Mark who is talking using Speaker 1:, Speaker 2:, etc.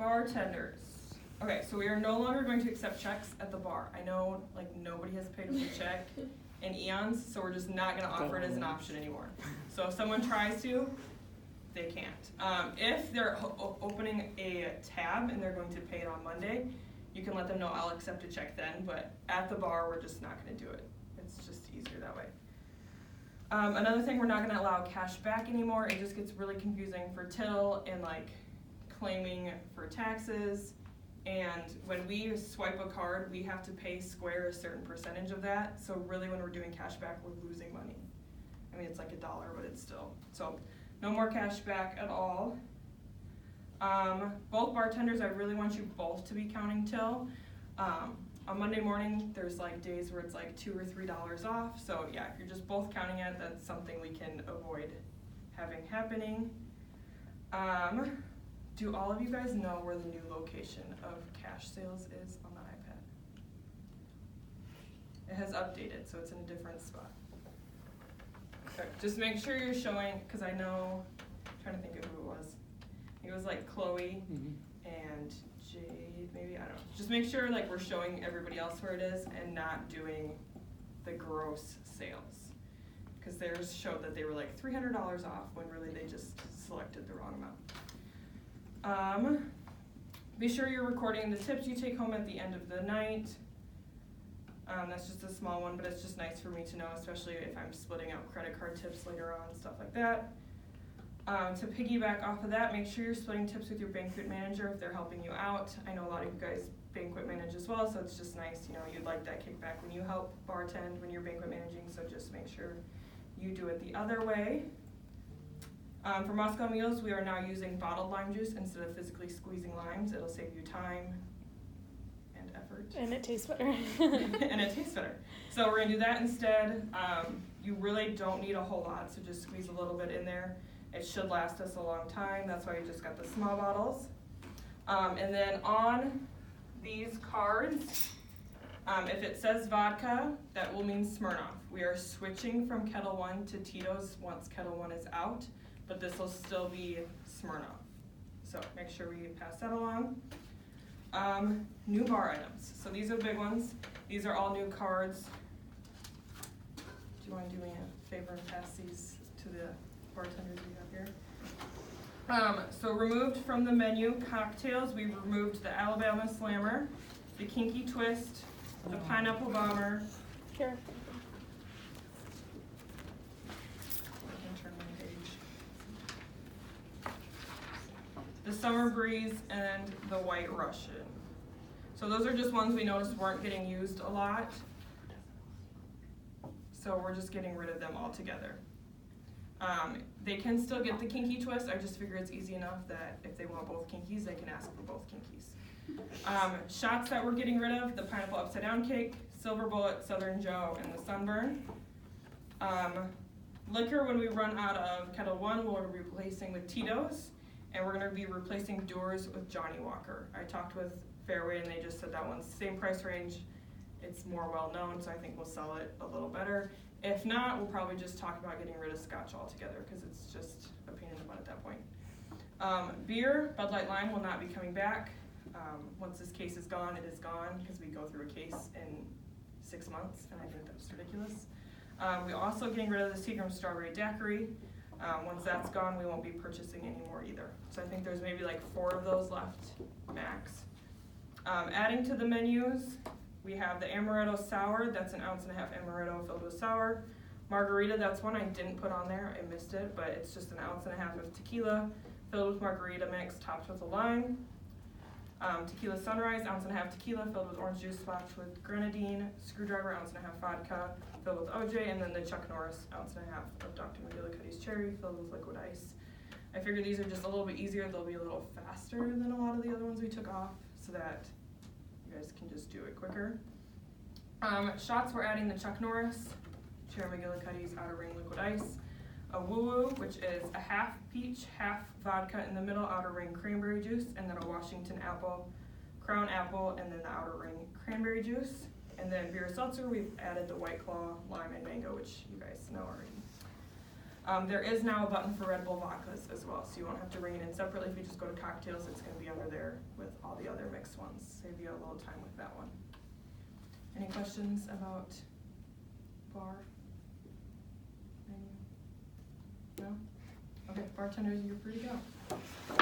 Speaker 1: Bartenders. Okay, so we are no longer going to accept checks at the bar. I know, like, nobody has paid with a check in eons, so we're just not going to offer it as an option anymore. So if someone tries to, they can't. If they're opening a tab and they're going to pay it on Monday, you can let them know I'll accept a check then, but at the bar, we're just not going to do it. It's just easier that way. Another thing, we're not going to allow cash back anymore. It just gets really confusing for till and like claiming for taxes. And when we swipe a card, we have to pay Square a certain percentage of that. So really when we're doing cash back, we're losing money. I mean, it's like $1, but it's still. So no more cash back at all. Both bartenders, I really want you both to be counting till. On Monday morning, there's like days where it's like $2 or $3 off. So yeah, if you're just both counting it, that's something we can avoid having happening. Do all of you guys know where the new location of cash sales is on the iPad? It has updated, so it's in a different spot. Okay, just make sure you're showing, because I know, I'm trying to think of who it was. I think it was like Chloe and Jade, maybe, I don't know. Just make sure like we're showing everybody else where it is and not doing the gross sales. Because theirs showed that they were like $300 off when really they just selected the wrong amount. Be sure you're recording the tips you take home at the end of the night. That's just a small one, but it's just nice for me to know, especially if I'm splitting out credit card tips later on, stuff like that. To piggyback off of that, make sure you're splitting tips with your banquet manager if they're helping you out. I know a lot of you guys banquet manage as well, so it's just nice, you know, you'd like that kickback when you help bartend when you're banquet managing, so just make sure you do it the other way. For Moscow Mules, we are now using bottled lime juice instead of physically squeezing limes. It'll save you time and effort.
Speaker 2: And it tastes better.
Speaker 1: And it tastes better. So we're going to do that instead. You really don't need a whole lot, so just squeeze a little bit in there. It should last us a long time. That's why we just got the small bottles. And then on these cards, if it says vodka, that will mean Smirnoff. We are switching from Kettle One to Tito's once Kettle One is out, but this will still be Smirnoff. So make sure we pass that along. New bar items. So these are the big ones. These are all new cards. Do you want to do me a favor and pass these to the bartenders we have here? So removed from the menu, cocktails, we removed the Alabama Slammer, the Kinky Twist, the Pineapple Bomber.
Speaker 2: Here.
Speaker 1: The Summer Breeze, and the White Russian. So those are just ones we noticed weren't getting used a lot. So we're just getting rid of them altogether. They can still get the Kinky Twist. I just figure it's easy enough that if they want both Kinkies, they can ask for both Kinkies. Shots that we're getting rid of, the Pineapple Upside Down Cake, Silver Bullet, Southern Joe, and the Sunburn. Liquor, when we run out of Kettle One, we'll be replacing with Tito's. And we're going to be replacing Doors with Johnny Walker. I talked with Fairway and they just said that one's the same price range. It's more well known, so I think we'll sell it a little better. If not, we'll probably just talk about getting rid of Scotch altogether because it's just a pain in the butt at that point. Beer, Bud Light Lime will not be coming back. Once this case is gone, it is gone because we go through a case in 6 months, and I think that's ridiculous. We're also getting rid of the Seagram Strawberry Daiquiri. Once that's gone, we won't be purchasing any more either. So I think there's maybe like 4 of those left, max. Adding to the menus, we have the Amaretto Sour. That's an 1.5 ounce Amaretto filled with sour. Margarita, that's one I didn't put on there. I missed it, but it's just an 1.5 ounce of tequila filled with margarita mix, topped with a lime. Tequila Sunrise, 1.5 ounce tequila filled with orange juice, splashed with grenadine. Screwdriver, 1.5 ounce vodka filled with OJ, and then the Chuck Norris 1.5 ounce of Dr. McGillicuddy's cherry filled with liquid ice. I figure these are just a little bit easier. They'll be a little faster than a lot of the other ones we took off, so that you guys can just do it quicker. Shots, we're adding the Chuck Norris, Cherry McGillicuddy's Outer Ring Liquid Ice, a Woo Woo, which is a half peach, half vodka in the middle, Outer Ring cranberry juice, and then a Washington apple, Crown apple, and then the Outer Ring cranberry juice. And then beer seltzer, we've added the White Claw, lime, and mango, which you guys know already. There is now a button for Red Bull vodkas as well, so you won't have to bring it in separately. If you just go to cocktails, it's going to be under there with all the other mixed ones. Save you a little time with that one. Any questions about bar? Menu? No? Okay, bartenders, you're free to go.